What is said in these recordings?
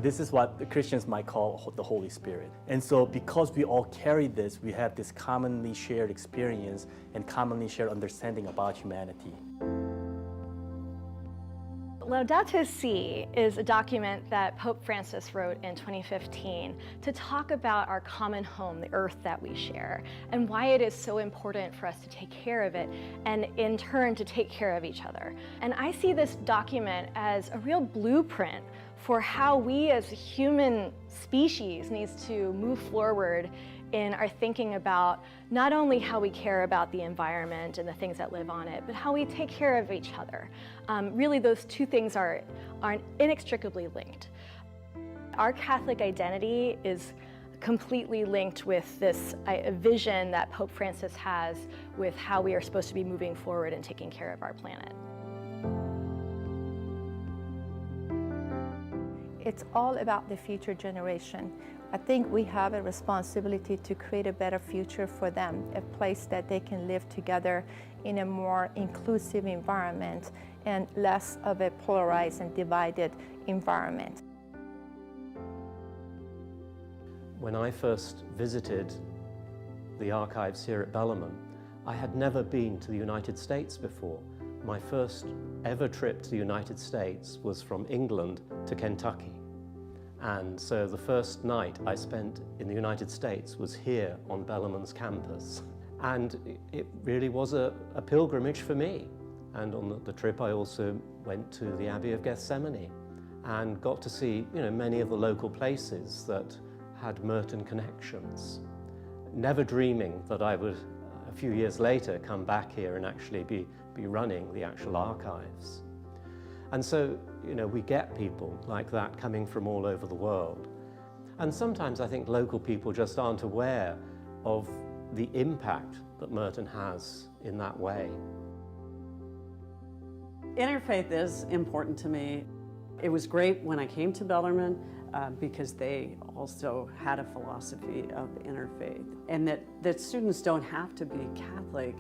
This is what the Christians might call the Holy Spirit. And so because we all carry this, we have this commonly shared experience and commonly shared understanding about humanity. Laudato Si is a document that Pope Francis wrote in 2015 to talk about our common home, the earth that we share, and why it is so important for us to take care of it and in turn to take care of each other. And I see this document as a real blueprint for how we as a human species needs to move forward in our thinking about not only how we care about the environment and the things that live on it, but how we take care of each other. Really, those two things are inextricably linked. Our Catholic identity is completely linked with this vision that Pope Francis has with how we are supposed to be moving forward and taking care of our planet. It's all about the future generation. I think we have a responsibility to create a better future for them, a place that they can live together in a more inclusive environment and less of a polarized and divided environment. When I first visited the archives here at Bellarmine, I had never been to the United States before. My first ever trip to the United States was from England to Kentucky. And so the first night I spent in the United States was here on Bellarmine's campus. And it really was a pilgrimage for me. And on the trip I also went to the Abbey of Gethsemane and got to see, many of the local places that had Merton connections. Never dreaming that I would, a few years later, come back here and actually be running the actual archives. And so, we get people like that coming from all over the world. And sometimes I think local people just aren't aware of the impact that Merton has in that way. Interfaith is important to me. It was great when I came to Bellarmine because they also had a philosophy of interfaith, and that students don't have to be Catholic.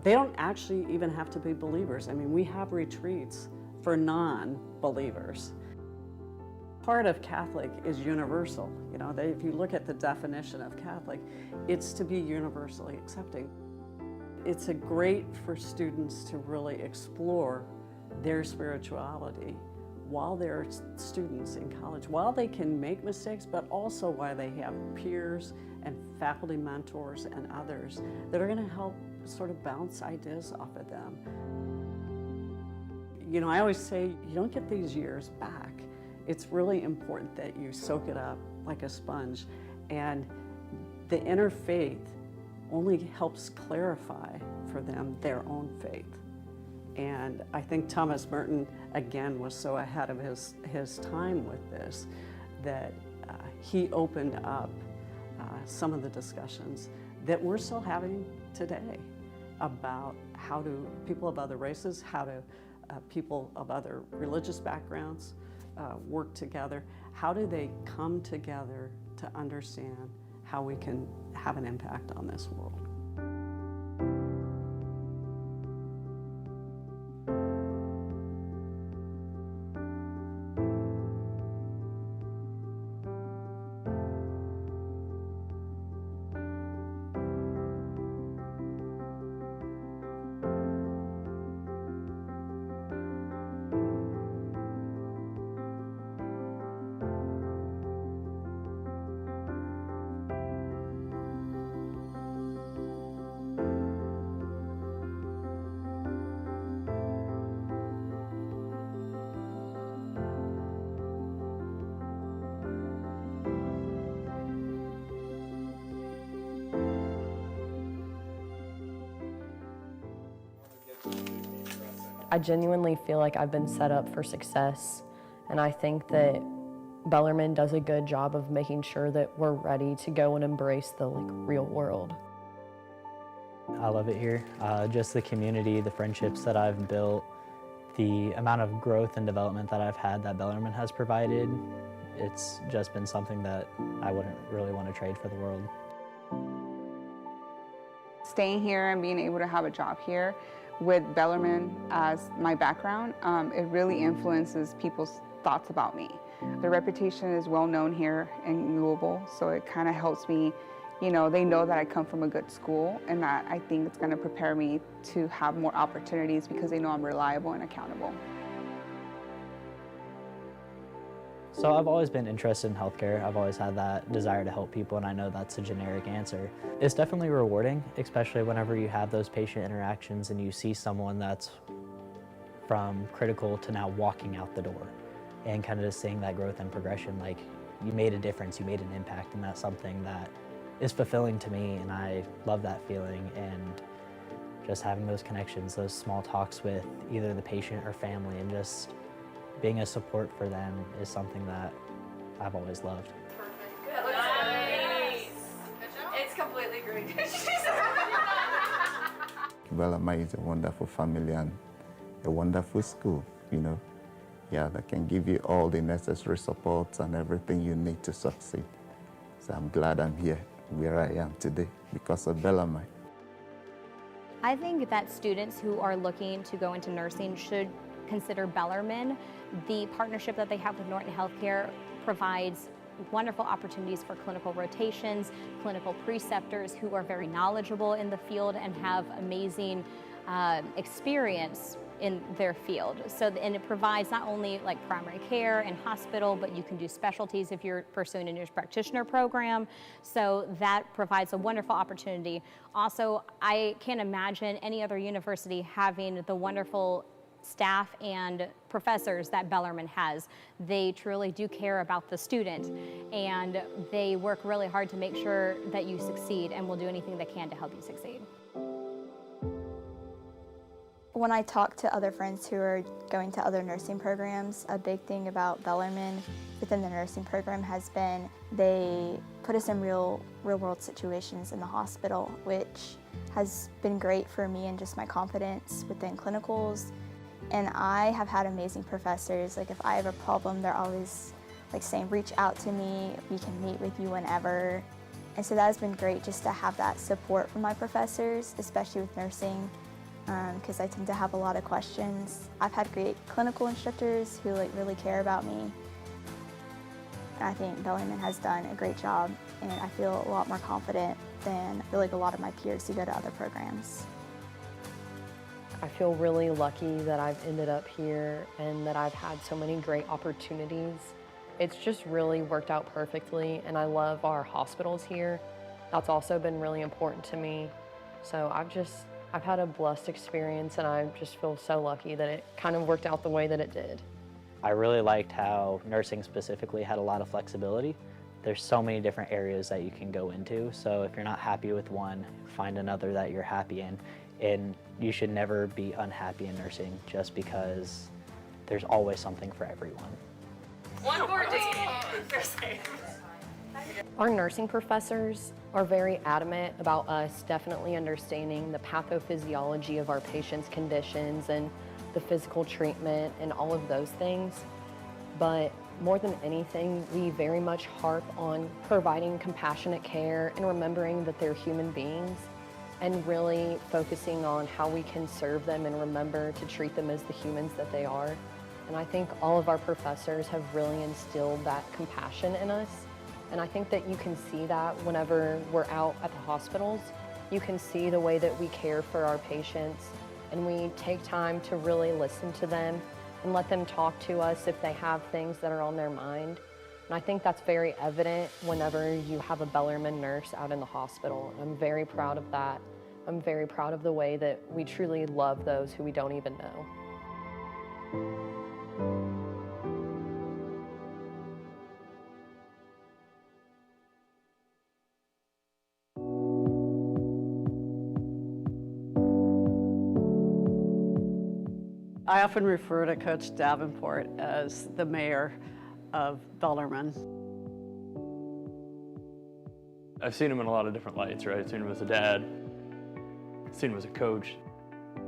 They don't actually even have to be believers. I mean, we have retreats for non-believers. Part of Catholic is universal. If you look at the definition of Catholic, it's to be universally accepting. It's great for students to really explore their spirituality while they're students in college, while they can make mistakes, but also while they have peers and faculty mentors and others that are going to help sort of bounce ideas off of them. I always say you don't get these years back. It's really important that you soak it up like a sponge, and the interfaith only helps clarify for them their own faith. And I think Thomas Merton, again, was so ahead of his time with this, that he opened up some of the discussions that we're still having today about how do people of other races, how do people of other religious backgrounds work together, how do they come together to understand how we can have an impact on this world. I genuinely feel like I've been set up for success, and I think that Bellarmine does a good job of making sure that we're ready to go and embrace the real world. I love it here. Just the community, the friendships that I've built, the amount of growth and development that I've had that Bellarmine has provided, it's just been something that I wouldn't really want to trade for the world. Staying here and being able to have a job here with Bellarmine as my background, it really influences people's thoughts about me. The reputation is well known here in Louisville, so it kind of helps me, you know, they know that I come from a good school, and that I think it's going to prepare me to have more opportunities because they know I'm reliable and accountable. So I've always been interested in healthcare. I've always had that desire to help people, and I know that's a generic answer. It's definitely rewarding, especially whenever you have those patient interactions and you see someone that's from critical to now walking out the door, and kind of just seeing that growth and progression. Like, you made a difference, you made an impact, and that's something that is fulfilling to me, and I love that feeling. And just having those connections, those small talks with either the patient or family, and just being a support for them is something that I've always loved. Perfect. Nice. It's completely green. Bellarmine is a wonderful family and a wonderful school, you know. Yeah, that can give you all the necessary support and everything you need to succeed. So I'm glad I'm here, where I am today, because of Bellarmine. I think that students who are looking to go into nursing should consider Bellarmine. The partnership that they have with Norton Healthcare provides wonderful opportunities for clinical rotations, clinical preceptors who are very knowledgeable in the field and have amazing experience in their field. And it provides not only like primary care and hospital, but you can do specialties if you're pursuing a nurse practitioner program. So that provides a wonderful opportunity. Also, I can't imagine any other university having the wonderful staff and professors that Bellarmine has. They truly do care about the student, and they work really hard to make sure that you succeed, and will do anything they can to help you succeed. When I talk to other friends who are going to other nursing programs, a big thing about Bellarmine within the nursing program has been they put us in real world situations in the hospital, which has been great for me and just my confidence within clinicals. And I have had amazing professors. Like, if I have a problem, they're always like saying, reach out to me, we can meet with you whenever. And so that has been great, just to have that support from my professors, especially with nursing, because I tend to have a lot of questions. I've had great clinical instructors who really care about me. And I think Bellarmine has done a great job, and I feel a lot more confident than I feel like a lot of my peers who go to other programs. I feel really lucky that I've ended up here and that I've had so many great opportunities. It's just really worked out perfectly, and I love our hospitals here. That's also been really important to me. So I've had a blessed experience, and I just feel so lucky that it kind of worked out the way that it did. I really liked how nursing specifically had a lot of flexibility. There's so many different areas that you can go into, so if you're not happy with one, find another that you're happy in. And you should never be unhappy in nursing, just because there's always something for everyone. One more day. Our nursing professors are very adamant about us definitely understanding the pathophysiology of our patients' conditions and the physical treatment and all of those things. But more than anything, we very much harp on providing compassionate care and remembering that they're human beings, and really focusing on how we can serve them and remember to treat them as the humans that they are. And I think all of our professors have really instilled that compassion in us. And I think that you can see that whenever we're out at the hospitals. You can see the way that we care for our patients, and we take time to really listen to them and let them talk to us if they have things that are on their mind. And I think that's very evident whenever you have a Bellarmine nurse out in the hospital. I'm very proud of that. I'm very proud of the way that we truly love those who we don't even know. I often refer to Coach Davenport as the mayor of Bellarmine. I've seen him in a lot of different lights, right? I've seen him as a dad, seen him as a coach,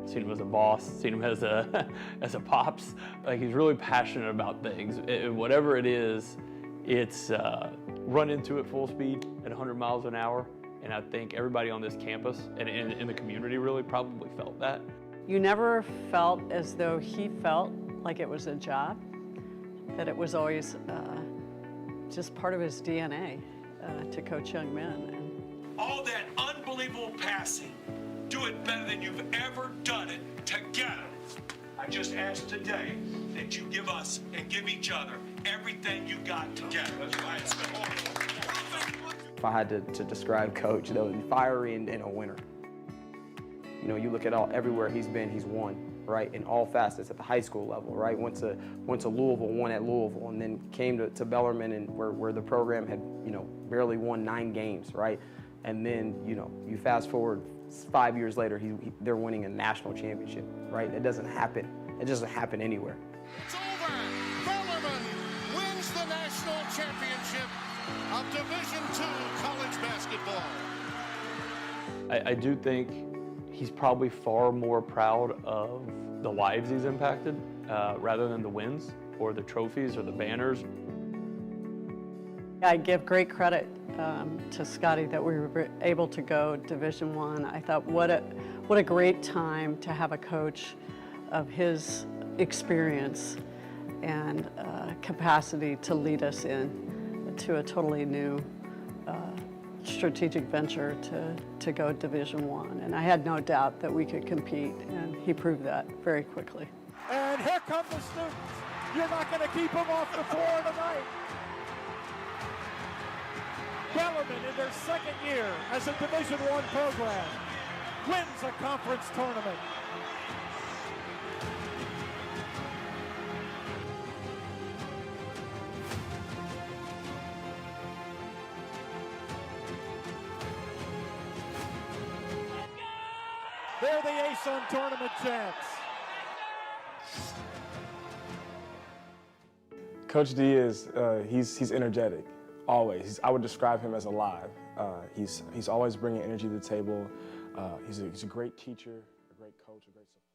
seen him as a boss, seen him as a pops. Like, he's really passionate about things. Whatever it is, it's run into it full speed at 100 miles an hour. And I think everybody on this campus and in the community really probably felt that. You never felt as though he felt like it was a job. that it was always just part of his DNA to coach young men. All that unbelievable passing, do it better than you've ever done it together. I just ask today that you give us and give each other everything you got together. If I had to describe Coach, though, fiery and a winner. You know, you look at everywhere he's been, he's won, right? In all facets at the high school level, right? Went to Louisville, won at Louisville, and then came to Bellarmine, and where the program had, you know, barely won 9 games, right? And then, you know, you fast forward 5 years later, they're winning a national championship, right? It doesn't happen. It doesn't happen anywhere. It's over. Bellarmine wins the national championship of Division II college basketball. I do think he's probably far more proud of the lives he's impacted rather than the wins or the trophies or the banners. I give great credit to Scotty that we were able to go Division I. I thought what a great time to have a coach of his experience and capacity to lead us to a totally new strategic venture to go Division I. And I had no doubt that we could compete, and he proved that very quickly. And here come the students. You're not going to keep them off the floor tonight. Bellarmine, in their second year as a Division I program, wins a conference tournament. They're the ASUN tournament champs. Coach D is he's energetic, always. I would describe him as alive. He's always bringing energy to the table. He's a great teacher, a great coach, a great support.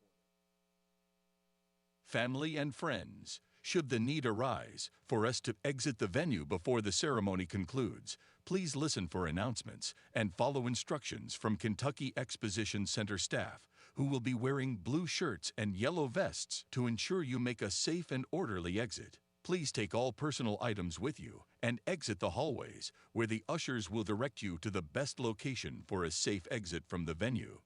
Family and friends, should the need arise for us to exit the venue before the ceremony concludes, please listen for announcements and follow instructions from Kentucky Exposition Center staff, who will be wearing blue shirts and yellow vests to ensure you make a safe and orderly exit. Please take all personal items with you and exit the hallways, where the ushers will direct you to the best location for a safe exit from the venue.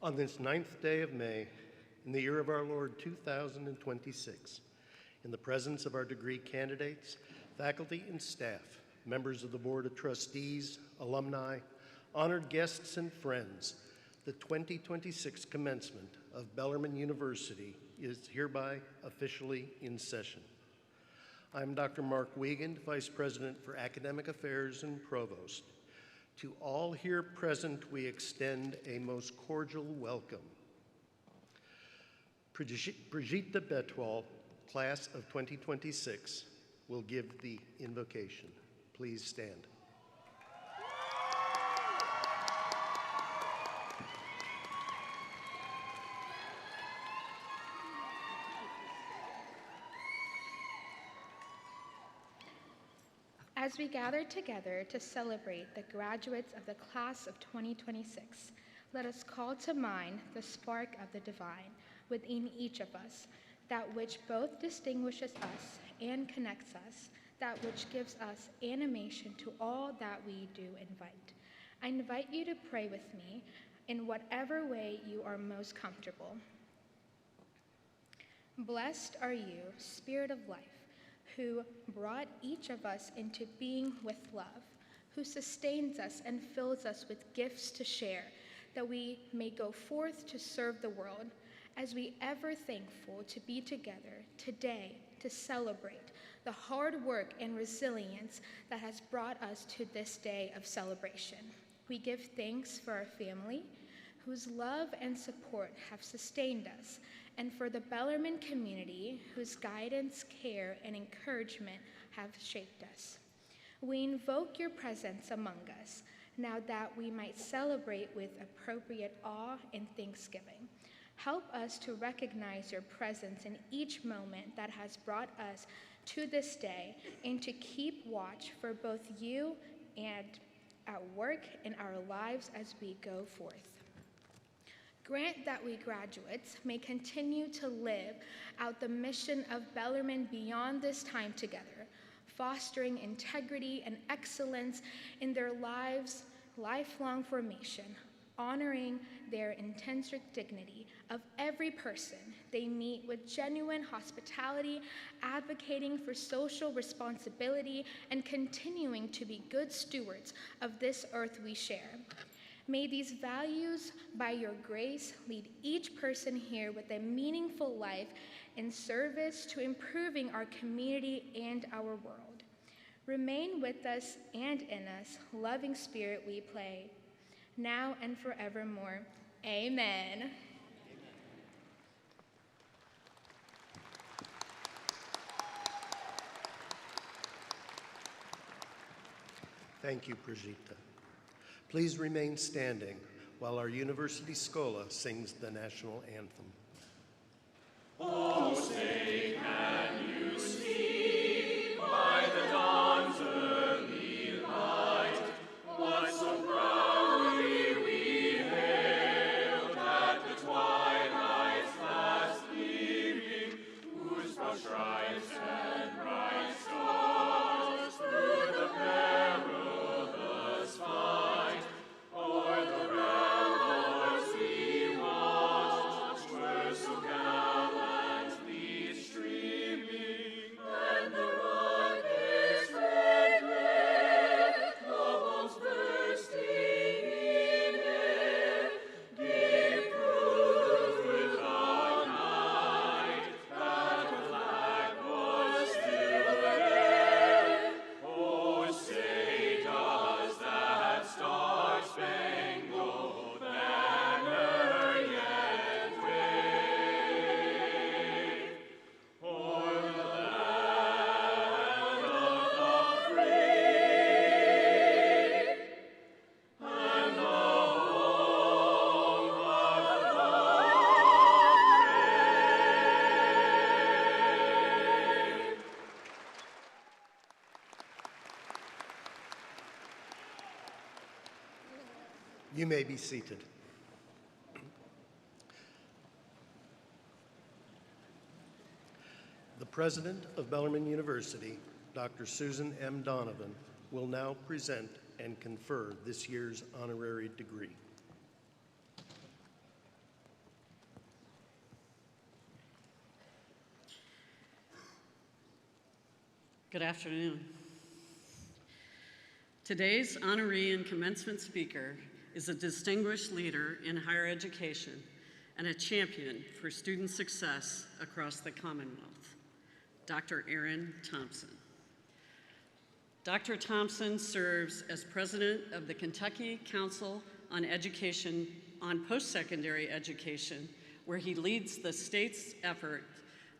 On this 9th day of May, in the year of our Lord 2026, in the presence of our degree candidates, faculty and staff, members of the Board of Trustees, alumni, honored guests and friends, the 2026 commencement of Bellarmine University is hereby officially in session. I'm Dr. Mark Wiegand, Vice President for Academic Affairs and Provost. To all here present, we extend a most cordial welcome. Brigitte Betwal, class of 2026, will give the invocation. Please stand. As we gather together to celebrate the graduates of the class of 2026, let us call to mind the spark of the divine within each of us, that which both distinguishes us and connects us, that which gives us animation to all that we do invite. I invite you to pray with me in whatever way you are most comfortable. Blessed are you, Spirit of life, who brought each of us into being with love, who sustains us and fills us with gifts to share, that we may go forth to serve the world, as we ever thankful to be together today to celebrate the hard work and resilience that has brought us to this day of celebration. We give thanks for our family, whose love and support have sustained us, and for the Bellarmine community, whose guidance, care, and encouragement have shaped us. We invoke your presence among us, now that we might celebrate with appropriate awe and thanksgiving. Help us to recognize your presence in each moment that has brought us to this day, and to keep watch for both you and at work in our lives as we go forth. Grant that we graduates may continue to live out the mission of Bellarmine beyond this time together, fostering integrity and excellence in their lives' lifelong formation, honoring their intrinsic dignity of every person they meet with genuine hospitality, advocating for social responsibility, and continuing to be good stewards of this earth we share. May these values, by your grace, lead each person here with a meaningful life in service to improving our community and our world. Remain with us and in us, loving Spirit, we pray, now and forevermore. Amen. Thank you, Brigitte. Please remain standing while our University Schola sings the national anthem. Oh, say, can you see by the dawn's early light what so proudly we hailed at the twilight's last gleaming, whose broad stripes and bright stars through the perilous fight o'er the ramparts we watched were so gallantly You may be seated. The president of Bellarmine University, Dr. Susan M. Donovan, will now present and confer this year's honorary degree. Good afternoon. Today's honoree and commencement speaker is a distinguished leader in higher education and a champion for student success across the Commonwealth, Dr. Erin Thompson. Dr. Thompson serves as president of the Kentucky Council on Education on Post-Secondary Education, where he leads the state's effort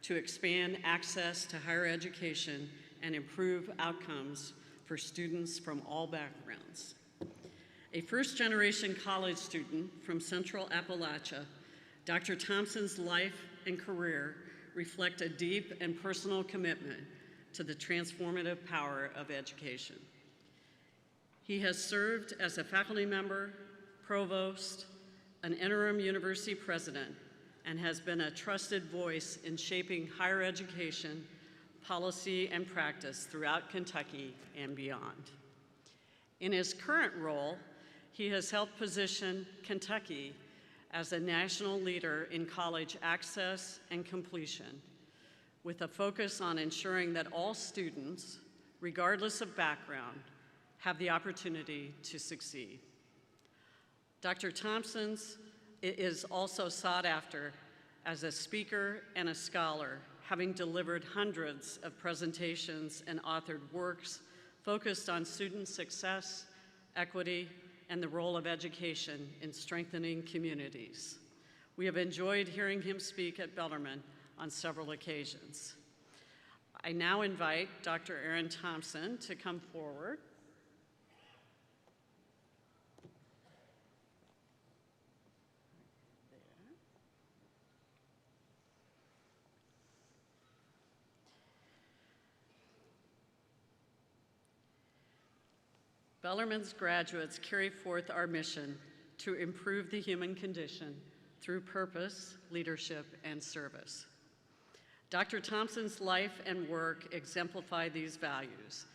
to expand access to higher education and improve outcomes for students from all backgrounds. A first-generation college student from Central Appalachia, Dr. Thompson's life and career reflect a deep and personal commitment to the transformative power of education. He has served as a faculty member, provost, an interim university president, and has been a trusted voice in shaping higher education, policy, and practice throughout Kentucky and beyond. In his current role, he has helped position Kentucky as a national leader in college access and completion, with a focus on ensuring that all students, regardless of background, have the opportunity to succeed. Dr. Thompson is also sought after as a speaker and a scholar, having delivered hundreds of presentations and authored works focused on student success, equity, and the role of education in strengthening communities. We have enjoyed hearing him speak at Bellarmine on several occasions. I now invite Dr. Erin Thompson to come forward. Bellarmine's graduates carry forth our mission to improve the human condition through purpose, leadership, and service. Dr. Thompson's life and work exemplify these values,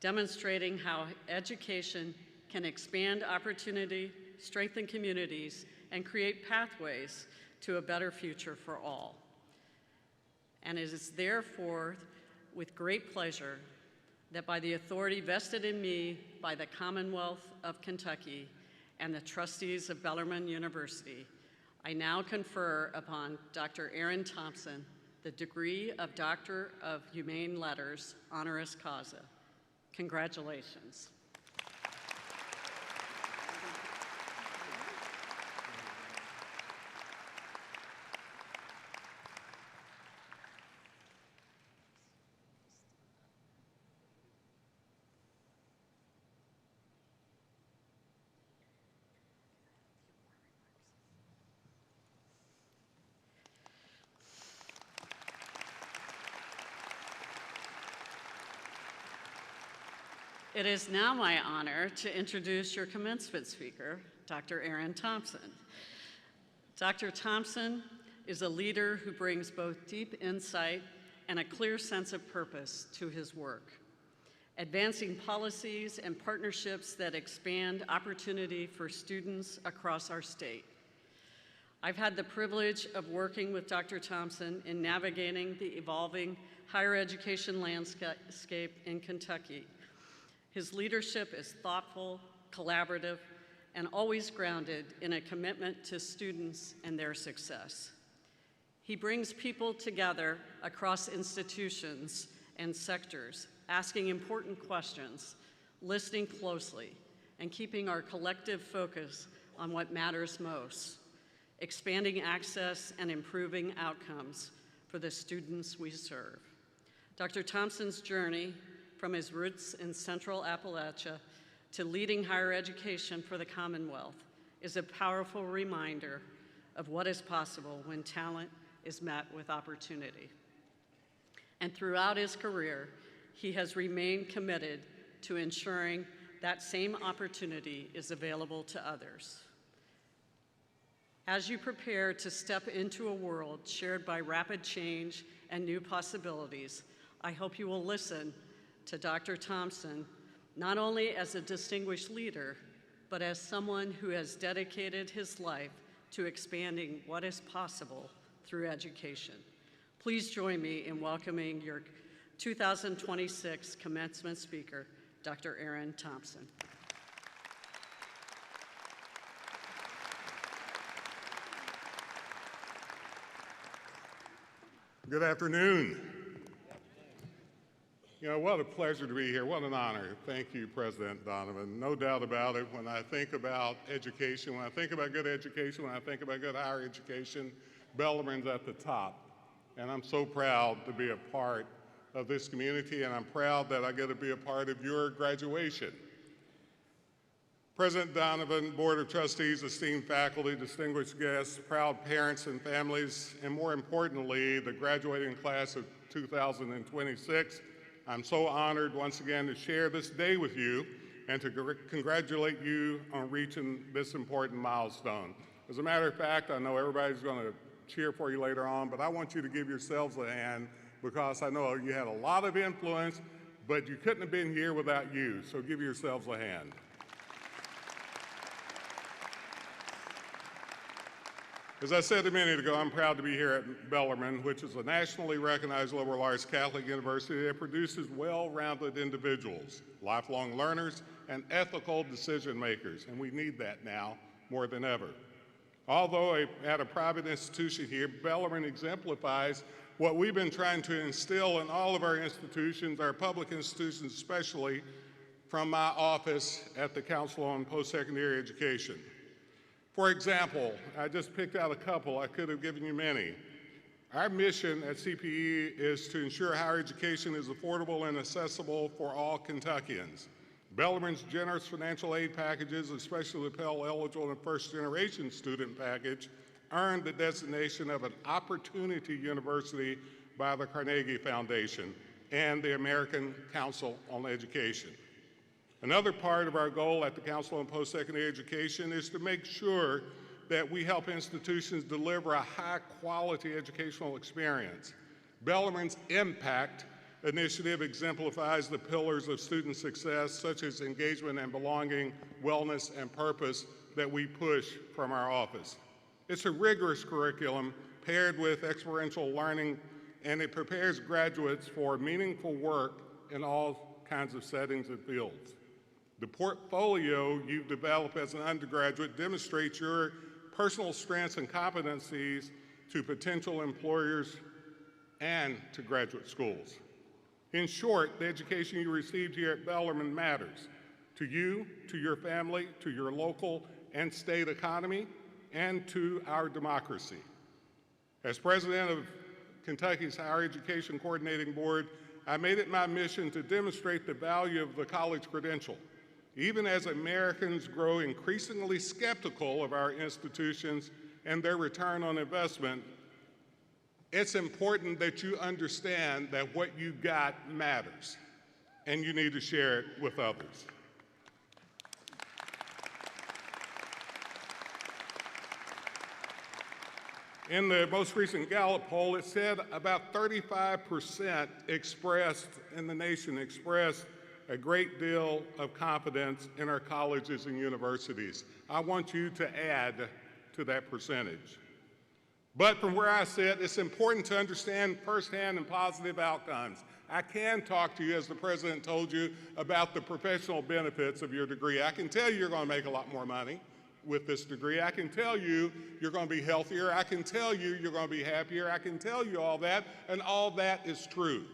demonstrating how education can expand opportunity, strengthen communities, and create pathways to a better future for all. And it is therefore with great pleasure that by the authority vested in me by the Commonwealth of Kentucky and the trustees of Bellarmine University, I now confer upon Dr. Erin Thompson the degree of Doctor of Humane Letters, honoris causa. Congratulations. It is now my honor to introduce your commencement speaker, Dr. Erin Thompson. Dr. Thompson is a leader who brings both deep insight and a clear sense of purpose to his work, advancing policies and partnerships that expand opportunity for students across our state. I've had the privilege of working with Dr. Thompson in navigating the evolving higher education landscape in Kentucky. His leadership is thoughtful, collaborative, and always grounded in a commitment to students and their success. He brings people together across institutions and sectors, asking important questions, listening closely, and keeping our collective focus on what matters most, expanding access and improving outcomes for the students we serve. Dr. Thompson's journey from his roots in Central Appalachia to leading higher education for the Commonwealth is a powerful reminder of what is possible when talent is met with opportunity. And throughout his career, he has remained committed to ensuring that same opportunity is available to others. As you prepare to step into a world shared by rapid change and new possibilities, I hope you will listen to Dr. Thompson, not only as a distinguished leader, but as someone who has dedicated his life to expanding what is possible through education. Please join me in welcoming your 2026 commencement speaker, Dr. Aaron Thompson. Good afternoon. You know, what a pleasure to be here. What an honor. Thank you, President Donovan. No doubt about it, when I think about education, when I think about good education, when I think about good higher education, Bellarmine's at the top. And I'm so proud to be a part of this community, and I'm proud that I get to be a part of your graduation. President Donovan, Board of Trustees, esteemed faculty, distinguished guests, proud parents and families, and more importantly, the graduating class of 2026, I'm so honored once again to share this day with you and to congratulate you on reaching this important milestone. As a matter of fact, I know everybody's going to cheer for you later on, but I want you to give yourselves a hand because I know you had a lot of influence, but you couldn't have been here without you, so give yourselves a hand. As I said a minute ago, I'm proud to be here at Bellarmine, which is a nationally recognized liberal arts Catholic university that produces well-rounded individuals, lifelong learners, and ethical decision makers, and we need that now more than ever. Although at a private institution here, Bellarmine exemplifies what we've been trying to instill in all of our institutions, our public institutions especially, from my office at the Council on Post-Secondary Education. For example, I just picked out a couple. I could have given you many. Our mission at CPE is to ensure higher education is affordable and accessible for all Kentuckians. Bellarmine's generous financial aid packages, especially the Pell Eligible and First Generation Student Package, earned the designation of an Opportunity University by the Carnegie Foundation and the American Council on Education. Another part of our goal at the Council on Post-Secondary Education is to make sure that we help institutions deliver a high-quality educational experience. Bellarmine's Impact initiative exemplifies the pillars of student success, such as engagement and belonging, wellness, and purpose that we push from our office. It's a rigorous curriculum paired with experiential learning, and it prepares graduates for meaningful work in all kinds of settings and fields. The portfolio you've developed as an undergraduate demonstrates your personal strengths and competencies to potential employers and to graduate schools. In short, the education you received here at Bellarmine matters to you, to your family, to your local and state economy, and to our democracy. As president of Kentucky's Higher Education Coordinating Board, I made it my mission to demonstrate the value of the college credential. Even as Americans grow increasingly skeptical of our institutions and their return on investment, it's important that you understand that what you got matters, and you need to share it with others. In the most recent Gallup poll, it said about 35% in the nation expressed a great deal of confidence in our colleges and universities. I want you to add to that percentage. But from where I sit, it's important to understand firsthand and positive outcomes. I can talk to you, as the president told you, about the professional benefits of your degree. I can tell you you're going to make a lot more money with this degree. I can tell you you're going to be healthier. I can tell you you're going to be happier. I can tell you all that, and all that is true.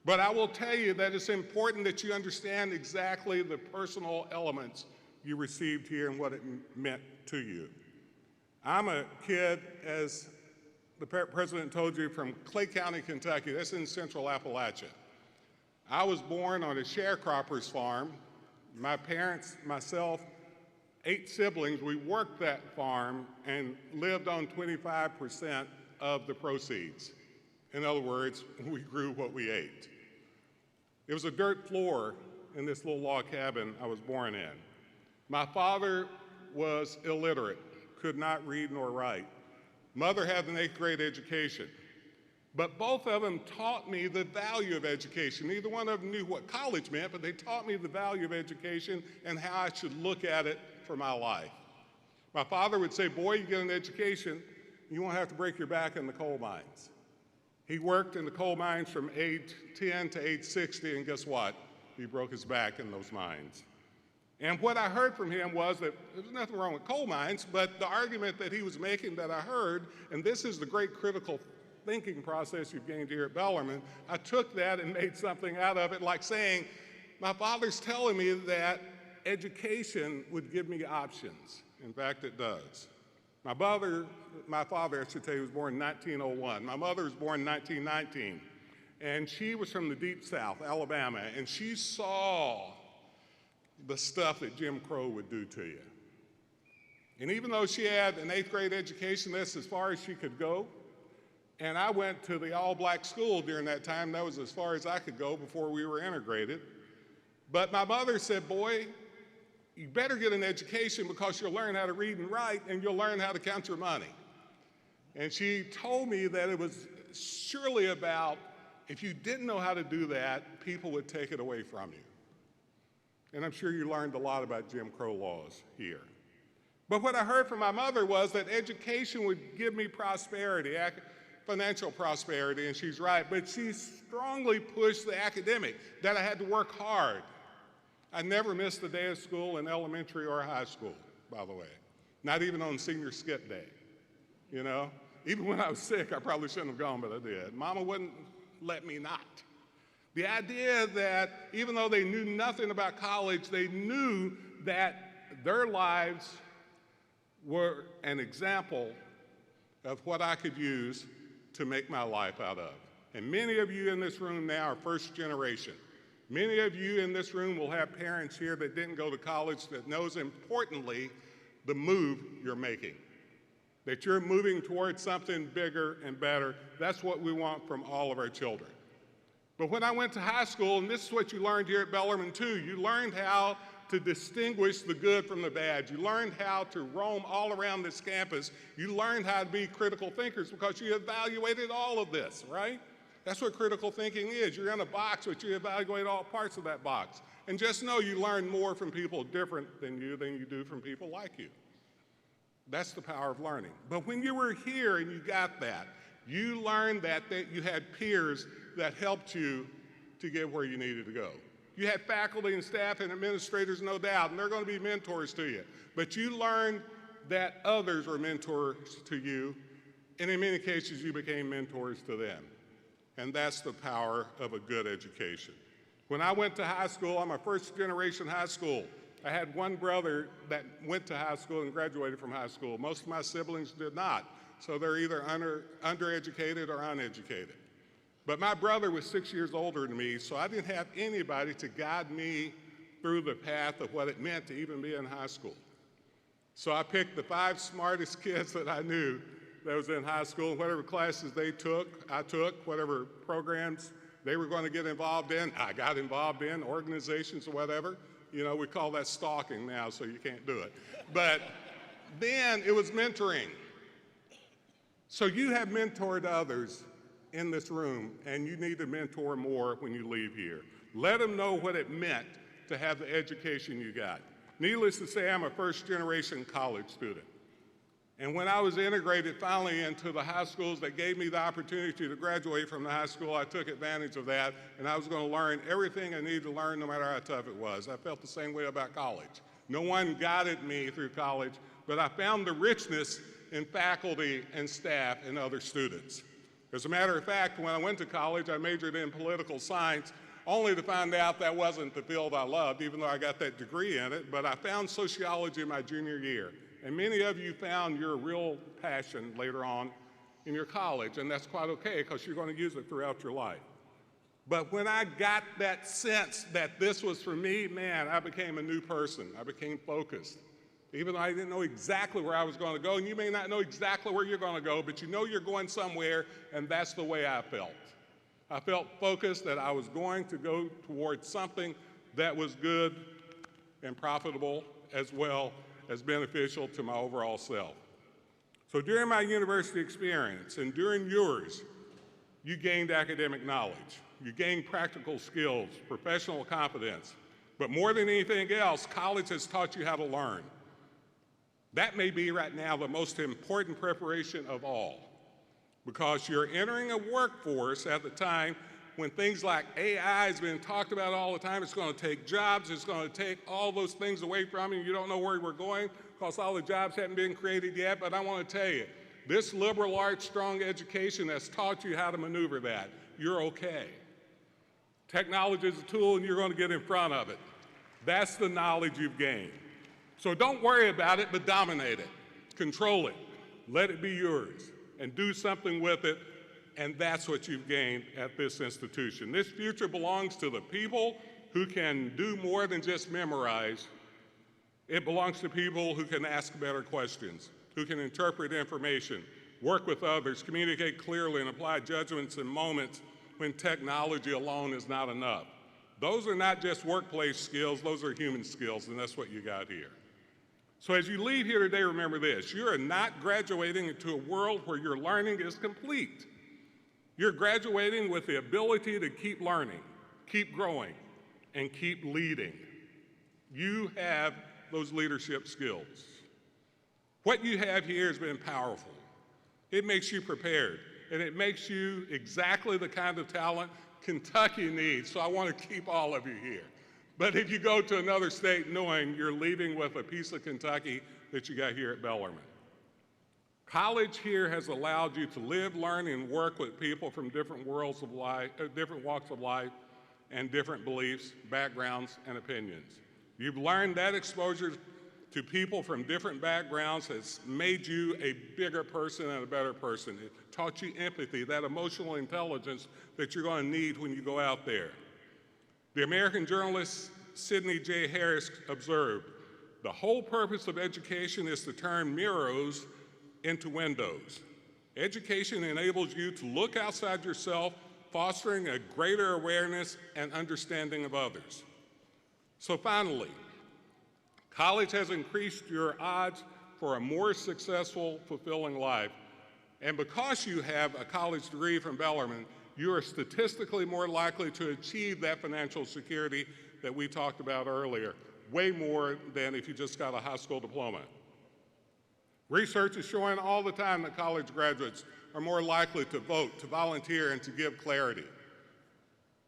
But I will tell you that it's important that you understand exactly the personal elements you received here and what it meant to you. I'm a kid, as the president told you, from Clay County, Kentucky. That's in central Appalachia. I was born on a sharecropper's farm. My parents, myself, 8 siblings, we worked that farm and lived on 25% of the proceeds. In other words, we grew what we ate. It was a dirt floor in this little log cabin I was born in. My father was illiterate. could not read nor write. Mother had an 8th grade education. But both of them taught me the value of education. Neither one of them knew what college meant, but they taught me the value of education and how I should look at it for my life. My father would say, boy, you get an education, you won't have to break your back in the coal mines. He worked in the coal mines from age 10 to age 60, and guess what? He broke his back in those mines. And what I heard from him was that there's nothing wrong with coal mines, but the argument that he was making that I heard, and this is the great critical thinking process you've gained here at Bellarmine, I took that and made something out of it, like saying, my father's telling me that education would give me options. In fact, it does. My father, I should say, was born in 1901. My mother was born in 1919, and she was from the deep South, Alabama, and she saw the stuff that Jim Crow would do to you. And even though she had an 8th grade education, that's as far as she could go. And I went to the all-black school during that time. That was as far as I could go before we were integrated. But my mother said, boy, you better get an education because you'll learn how to read and write and you'll learn how to count your money. And she told me that it was surely about, if you didn't know how to do that, people would take it away from you. And I'm sure you learned a lot about Jim Crow laws here. But what I heard from my mother was that education would give me prosperity, financial prosperity, and she's right, but she strongly pushed the academic, that I had to work hard. I never missed a day of school in elementary or high school, by the way, not even on senior skip day, you know? Even when I was sick, I probably shouldn't have gone, but I did. Mama wouldn't let me not. The idea that even though they knew nothing about college, they knew that their lives were an example of what I could use to make my life out of. And many of you in this room now are first generation. Many of you in this room will have parents here that didn't go to college that knows, importantly, the move you're making. That you're moving towards something bigger and better. That's what we want from all of our children. But when I went to high school, and this is what you learned here at Bellarmine too, you learned how to distinguish the good from the bad. You learned how to roam all around this campus. You learned how to be critical thinkers because you evaluated all of this, right? That's what critical thinking is. You're in a box, but you evaluate all parts of that box. And just know you learn more from people different than you do from people like you. That's the power of learning. But when you were here and you got that, you learned that you had peers that helped you to get where you needed to go. You had faculty and staff and administrators, no doubt, and they're going to be mentors to you. But you learned that others were mentors to you, and in many cases, you became mentors to them. And that's the power of a good education. When I went to high school, I'm a first-generation high school. I had one brother that went to high school and graduated from high school. Most of my siblings did not, so they're either undereducated or uneducated. But my brother was 6 years older than me, so I didn't have anybody to guide me through the path of what it meant to even be in high school. So I picked the 5 smartest kids that I knew that was in high school, and whatever classes they took, I took, whatever programs they were going to get involved in, I got involved in, organizations or whatever. You know, we call that stalking now, so you can't do it. But then it was mentoring. So you have mentored others in this room, and you need to mentor more when you leave here. Let them know what it meant to have the education you got. Needless to say, I'm a first-generation college student. And when I was integrated finally into the high schools that gave me the opportunity to graduate from the high school, I took advantage of that, and I was going to learn everything I needed to learn no matter how tough it was. I felt the same way about college. No one guided me through college, but I found the richness in faculty and staff and other students. As a matter of fact, when I went to college, I majored in political science, only to find out that wasn't the field I loved, even though I got that degree in it. But I found sociology my junior year. And many of you found your real passion later on in your college, and that's quite okay because you're going to use it throughout your life. But when I got that sense that this was for me, man, I became a new person. I became focused. Even though I didn't know exactly where I was going to go, and you may not know exactly where you're going to go, but you know you're going somewhere, and that's the way I felt. I felt focused that I was going to go towards something that was good and profitable as well as beneficial to my overall self. So during my university experience and during yours, you gained academic knowledge, you gained practical skills, professional competence, but more than anything else, college has taught you how to learn. That may be right now the most important preparation of all, because you're entering a workforce at the time when things like AI has been talked about all the time. It's going to take jobs, it's going to take all those things away from you. You don't know where we're going because all the jobs haven't been created yet, but I want to tell you, this liberal arts strong education has taught you how to maneuver that. You're okay. Technology is a tool and you're going to get in front of it. That's the knowledge you've gained. So don't worry about it, but dominate it. Control it. Let it be yours and do something with it, and that's what you've gained at this institution. This future belongs to the people who can do more than just memorize. It belongs to people who can ask better questions, who can interpret information, work with others, communicate clearly, and apply judgments in moments when technology alone is not enough. Those are not just workplace skills, those are human skills, and that's what you got here. So as you leave here today, remember this: you are not graduating into a world where your learning is complete. You're graduating with the ability to keep learning, keep growing, and keep leading. You have those leadership skills. What you have here has been powerful. It makes you prepared, and it makes you exactly the kind of talent Kentucky needs, so I want to keep all of you here. But if you go to another state knowing you're leaving with a piece of Kentucky that you got here at Bellarmine. College here has allowed you to live, learn, and work with people from different walks of life and different beliefs, backgrounds, and opinions. You've learned that exposure to people from different backgrounds has made you a bigger person and a better person. It taught you empathy, that emotional intelligence that you're going to need when you go out there. The American journalist Sidney J. Harris observed, "The whole purpose of education is to turn mirrors into windows. Education enables you to look outside yourself, fostering a greater awareness and understanding of others." So finally, college has increased your odds for a more successful, fulfilling life. And because you have a college degree from Bellarmine, you are statistically more likely to achieve that financial security that we talked about earlier, way more than if you just got a high school diploma. Research is showing all the time that college graduates are more likely to vote, to volunteer, and to give clarity.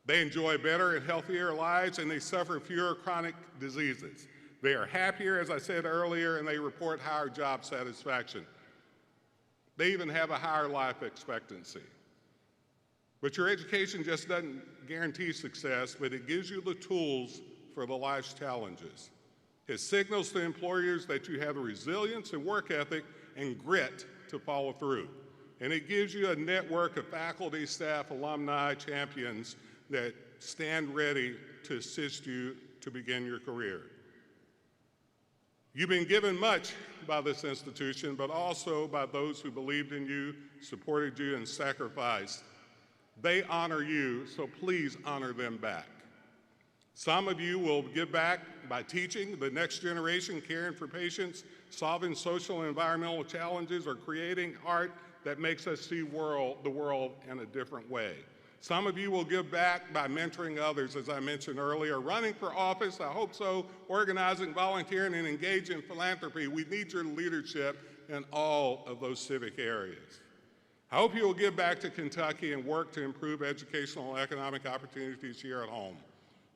They enjoy better and healthier lives, and they suffer fewer chronic diseases. They are happier, as I said earlier, and they report higher job satisfaction. They even have a higher life expectancy. But your education just doesn't guarantee success, but it gives you the tools for the life's challenges. It signals to employers that you have the resilience and work ethic and grit to follow through. And it gives you a network of faculty, staff, alumni, champions that stand ready to assist you to begin your career. You've been given much by this institution, but also by those who believed in you, supported you, and sacrificed. They honor you, so please honor them back. Some of you will give back by teaching the next generation, caring for patients, solving social and environmental challenges, or creating art that makes us see the world in a different way. Some of you will give back by mentoring others, as I mentioned earlier, running for office, I hope so, organizing, volunteering, and engaging in philanthropy. We need your leadership in all of those civic areas. I hope you will give back to Kentucky and work to improve educational and economic opportunities here at home.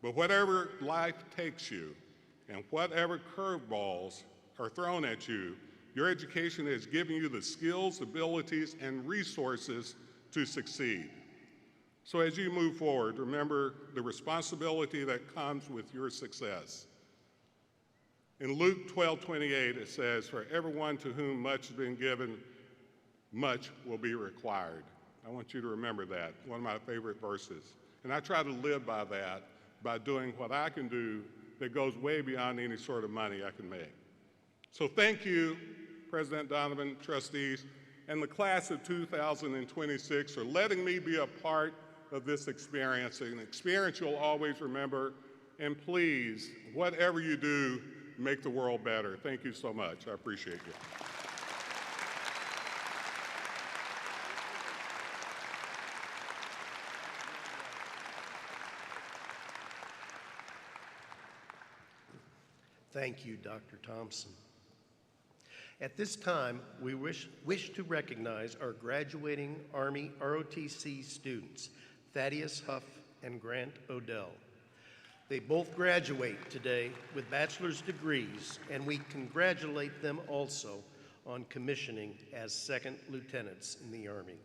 But whatever life takes you and whatever curveballs are thrown at you, your education has given you the skills, abilities, and resources to succeed. So as you move forward, remember the responsibility that comes with your success. In Luke 12:28, it says, "For everyone to whom much has been given, much will be required." I want you to remember that, one of my favorite verses. And I try to live by that, by doing what I can do that goes way beyond any sort of money I can make. So thank you, President Donovan, trustees, and the class of 2026 for letting me be a part of this experience, an experience you'll always remember. And please, whatever you do, make the world better. Thank you so much. I appreciate you. Thank you, Dr. Thompson. At this time, we wish to recognize our graduating Army ROTC students, Thaddeus Huff and Grant Odell. They both graduate today with bachelor's degrees, and we congratulate them also on commissioning as second lieutenants in the Army.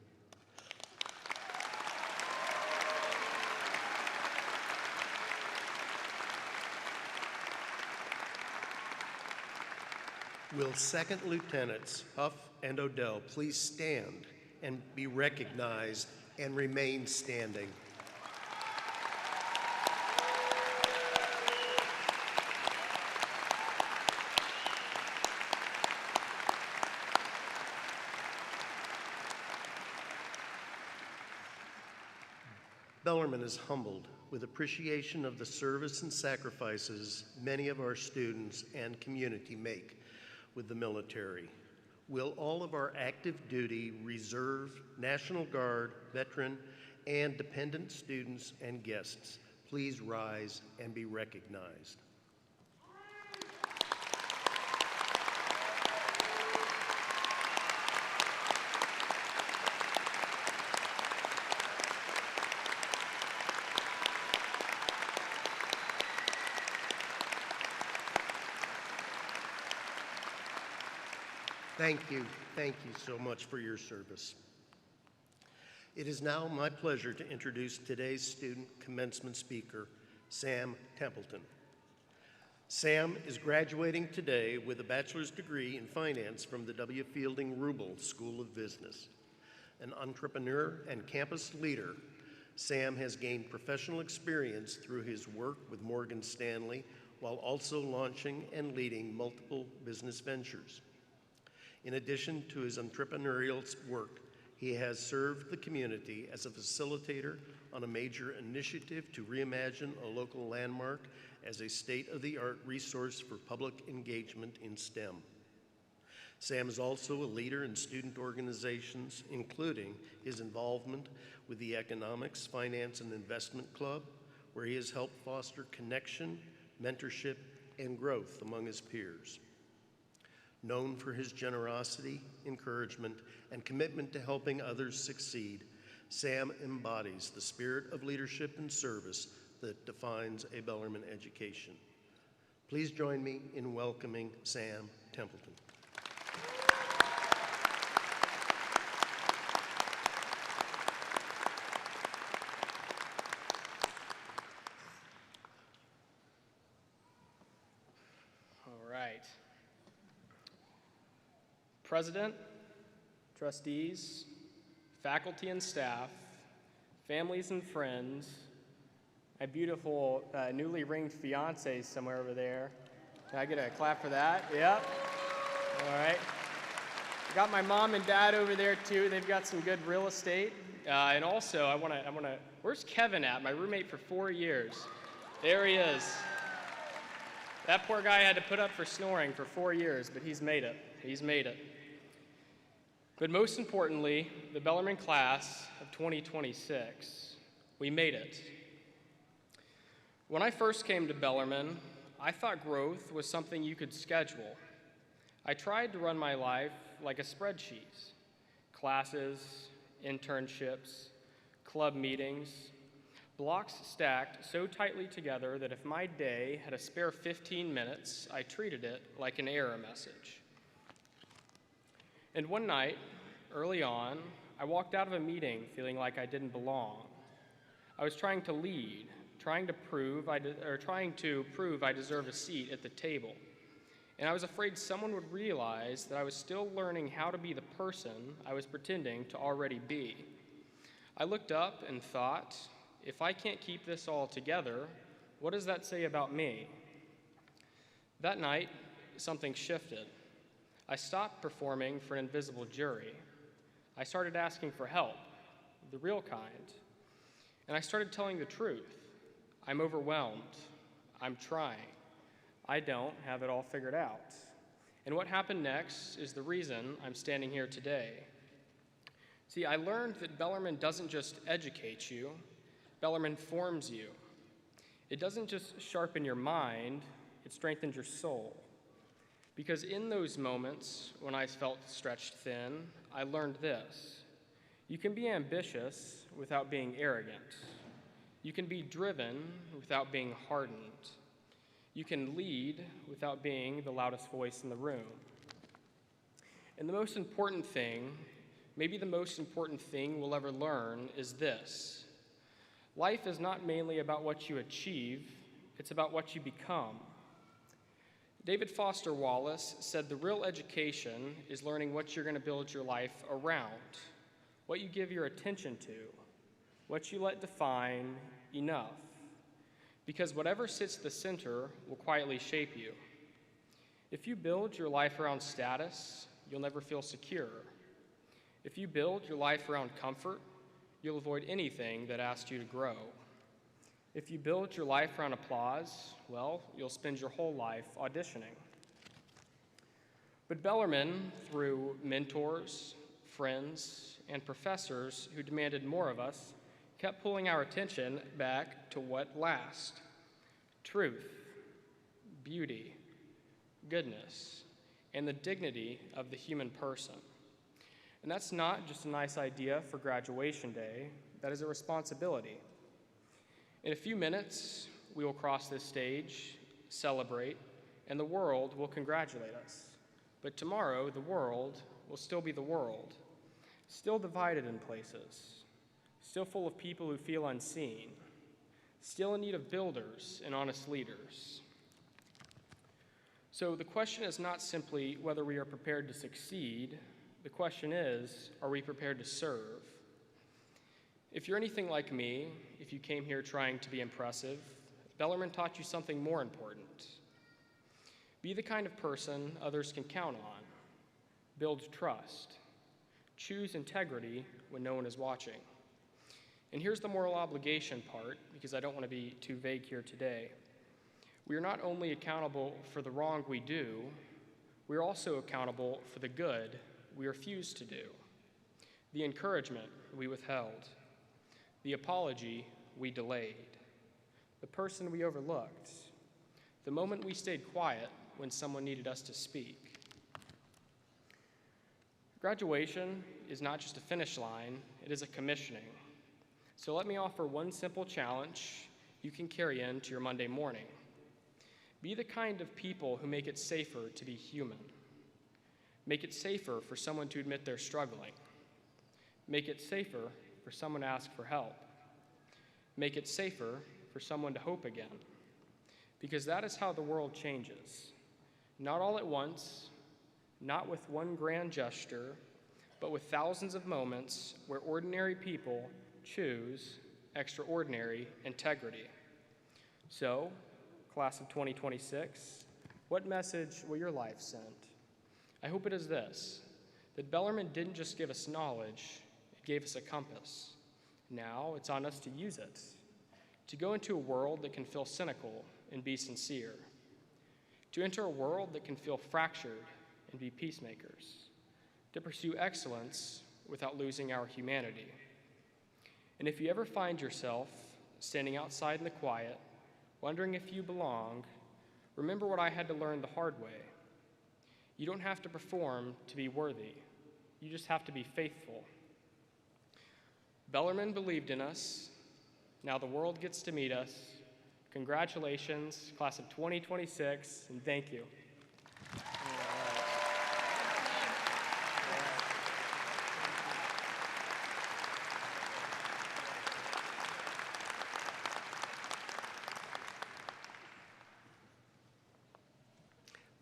Will second lieutenants Huff and Odell please stand and be recognized and remain standing? Bellarmine is humbled with appreciation of the service and sacrifices many of our students and community make with the military. Will all of our active duty, reserve, National Guard, veteran, and dependent students and guests please rise and be recognized? Thank you so much for your service. It is now my pleasure to introduce today's student commencement speaker, Sam Templeton. Sam is graduating today with a bachelor's degree in finance from the W. Fielding Rubel School of Business. An entrepreneur and campus leader, Sam has gained professional experience through his work with Morgan Stanley while also launching and leading multiple business ventures. In addition to his entrepreneurial work, he has served the community as a facilitator on a major initiative to reimagine a local landmark as a state-of-the-art resource for public engagement in STEM. Sam is also a leader in student organizations, including his involvement with the Economics, Finance, and Investment Club, where he has helped foster connection, mentorship, and growth among his peers. Known for his generosity, encouragement, and commitment to helping others succeed, Sam embodies the spirit of leadership and service that defines a Bellarmine education. Please join me in welcoming Sam Templeton. All right. President, trustees, faculty and staff, families and friends, my beautiful newly ringed fiance somewhere over there. Can I get a clap for that? Yep. All right. Got my mom and dad over there too. They've got some good real estate. And also, I wanna. Where's Kevin at? My roommate for 4 years. There he is. That poor guy had to put up for snoring for 4 years, but he's made it. He's made it. But most importantly, the Bellarmine class of 2026, we made it. When I first came to Bellarmine, I thought growth was something you could schedule. I tried to run my life like a spreadsheet. Classes, internships, club meetings, blocks stacked so tightly together that if my day had a spare 15 minutes, I treated it like an error message. And one night, early on, I walked out of a meeting feeling like I didn't belong. I was trying to lead, trying to prove I deserve a seat at the table. And I was afraid someone would realize that I was still learning how to be the person I was pretending to already be. I looked up and thought, if I can't keep this all together, what does that say about me? That night, something shifted. I stopped performing for an invisible jury. I started asking for help, the real kind. And I started telling the truth. I'm overwhelmed. I'm trying. I don't have it all figured out. And what happened next is the reason I'm standing here today. See, I learned that Bellarmine doesn't just educate you, Bellarmine forms you. It doesn't just sharpen your mind, it strengthens your soul. Because in those moments when I felt stretched thin, I learned this. You can be ambitious without being arrogant. You can be driven without being hardened. You can lead without being the loudest voice in the room. And the most important thing, maybe the most important thing we'll ever learn, is this. Life is not mainly about what you achieve, it's about what you become. David Foster Wallace said the real education is learning what you're going to build your life around, what you give your attention to, what you let define enough. Because whatever sits at the center will quietly shape you. If you build your life around status, you'll never feel secure. If you build your life around comfort, you'll avoid anything that asks you to grow. If you build your life around applause, well, you'll spend your whole life auditioning. But Bellarmine, through mentors, friends, and professors who demanded more of us, kept pulling our attention back to what lasts: truth, beauty, goodness, and the dignity of the human person. And that's not just a nice idea for graduation day, that is a responsibility. In a few minutes, we will cross this stage, celebrate, and the world will congratulate us. But tomorrow, the world will still be the world, still divided in places, still full of people who feel unseen, still in need of builders and honest leaders. So the question is not simply whether we are prepared to succeed. The question is, are we prepared to serve? If you're anything like me, if you came here trying to be impressive, Bellarmine taught you something more important. Be the kind of person others can count on. Build trust. Choose integrity when no one is watching. And here's the moral obligation part, because I don't want to be too vague here today. We are not only accountable for the wrong we do, we are also accountable for the good we refuse to do, the encouragement we withheld, the apology we delayed, the person we overlooked, the moment we stayed quiet when someone needed us to speak. Graduation is not just a finish line, it is a commissioning. So let me offer one simple challenge you can carry into your Monday morning. Be the kind of people who make it safer to be human. Make it safer for someone to admit they're struggling. Make it safer for someone to ask for help. Make it safer for someone to hope again. Because that is how the world changes. Not all at once, not with one grand gesture, but with thousands of moments where ordinary people choose extraordinary integrity. So, class of 2026, what message will your life send? I hope it is this, that Bellarmine didn't just give us knowledge, it gave us a compass. Now it's on us to use it, to go into a world that can feel cynical and be sincere, to enter a world that can feel fractured and be peacemakers, to pursue excellence without losing our humanity. And if you ever find yourself standing outside in the quiet, wondering if you belong, remember what I had to learn the hard way. You don't have to perform to be worthy. You just have to be faithful. Bellarmine believed in us. Now the world gets to meet us. Congratulations, class of 2026, and thank you.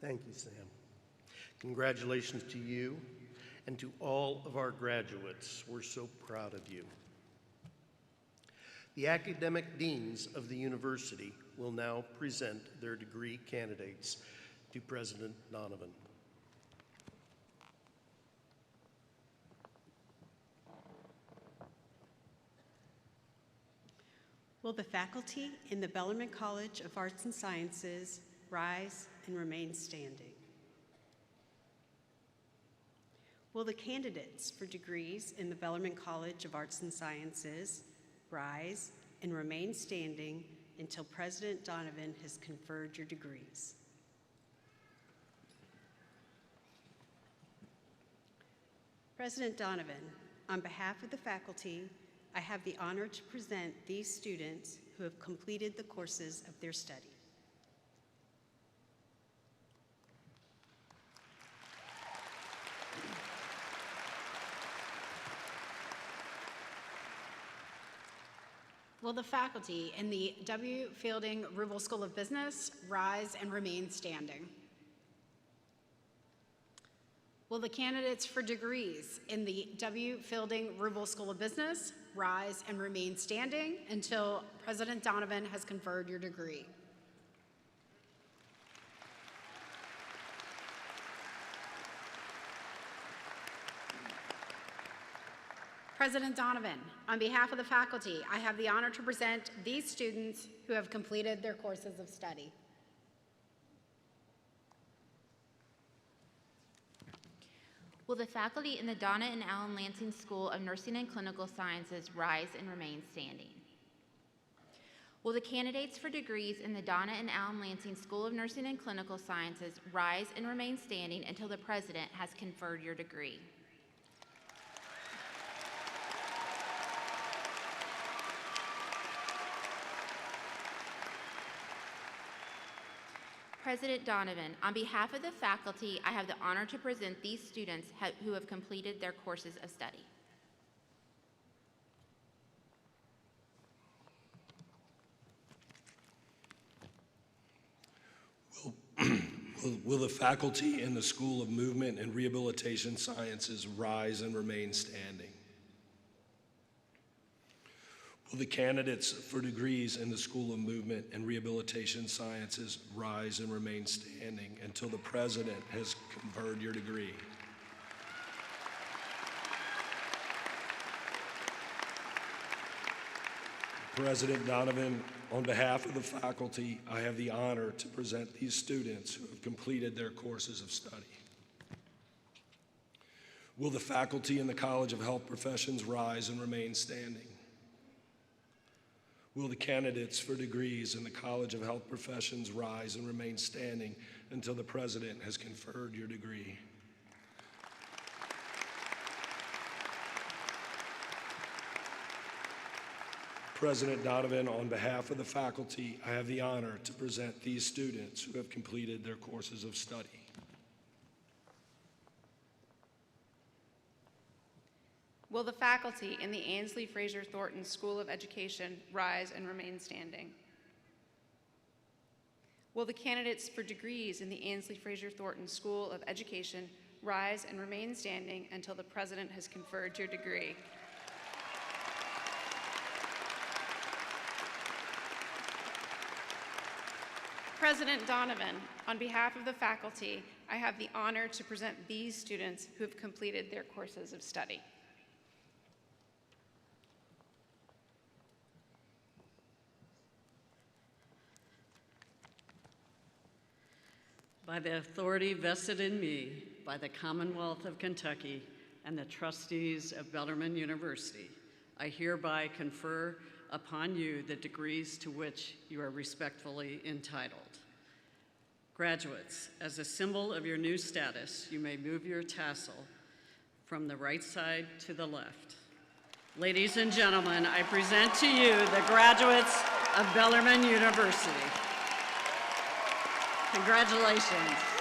Thank you, Sam. Congratulations to you and to all of our graduates. We're so proud of you. The academic deans of the university will now present their degree candidates to President Donovan. Will the faculty in the Bellarmine College of Arts and Sciences rise and remain standing? Will the candidates for degrees in the Bellarmine College of Arts and Sciences rise and remain standing until President Donovan has conferred your degrees. President Donovan, on behalf of the faculty, I have the honor to present these students who have completed the courses of their study. Will the faculty in the W. Fielding Rubel School of Business rise and remain standing? Will the candidates for degrees in the W. Fielding Rubel School of Business rise and remain standing until President Donovan has conferred your degree? President Donovan, on behalf of the faculty, I have the honor to present these students who have completed their courses of study. Will the faculty in the Donna and Allen Lansing School of Nursing and Clinical Sciences rise and remain standing? Will the candidates for degrees in the Donna and Allen Lansing School of Nursing and Clinical Sciences rise and remain standing until the President has conferred your degree? President Donovan, on behalf of the faculty, I have the honor to present these students who have completed their courses of study. Will the faculty in the School of Movement and Rehabilitation Sciences rise and remain standing? Will the candidates for degrees in the School of Movement and Rehabilitation Sciences rise and remain standing until the President has conferred your degree? President Donovan, on behalf of the faculty, I have the honor to present these students who have completed their courses of study. Will the faculty in the College of Health Professions rise and remain standing? Will the candidates for degrees in the College of Health Professions rise and remain standing until the President has conferred your degree? President Donovan, on behalf of the faculty, I have the honor to present these students who have completed their courses of study. Will the faculty in the Ansley Fraser Thornton School of Education rise and remain standing? Will the candidates for degrees in the Ansley Fraser Thornton School of Education rise and remain standing until the President has conferred your degree? President Donovan, on behalf of the faculty, I have the honor to present these students who have completed their courses of study. By the authority vested in me by the Commonwealth of Kentucky and the trustees of Bellarmine University, I hereby confer upon you the degrees to which you are respectfully entitled. Graduates, as a symbol of your new status, you may move your tassel from the right side to the left. Ladies and gentlemen, I present to you the graduates of Bellarmine University. Congratulations.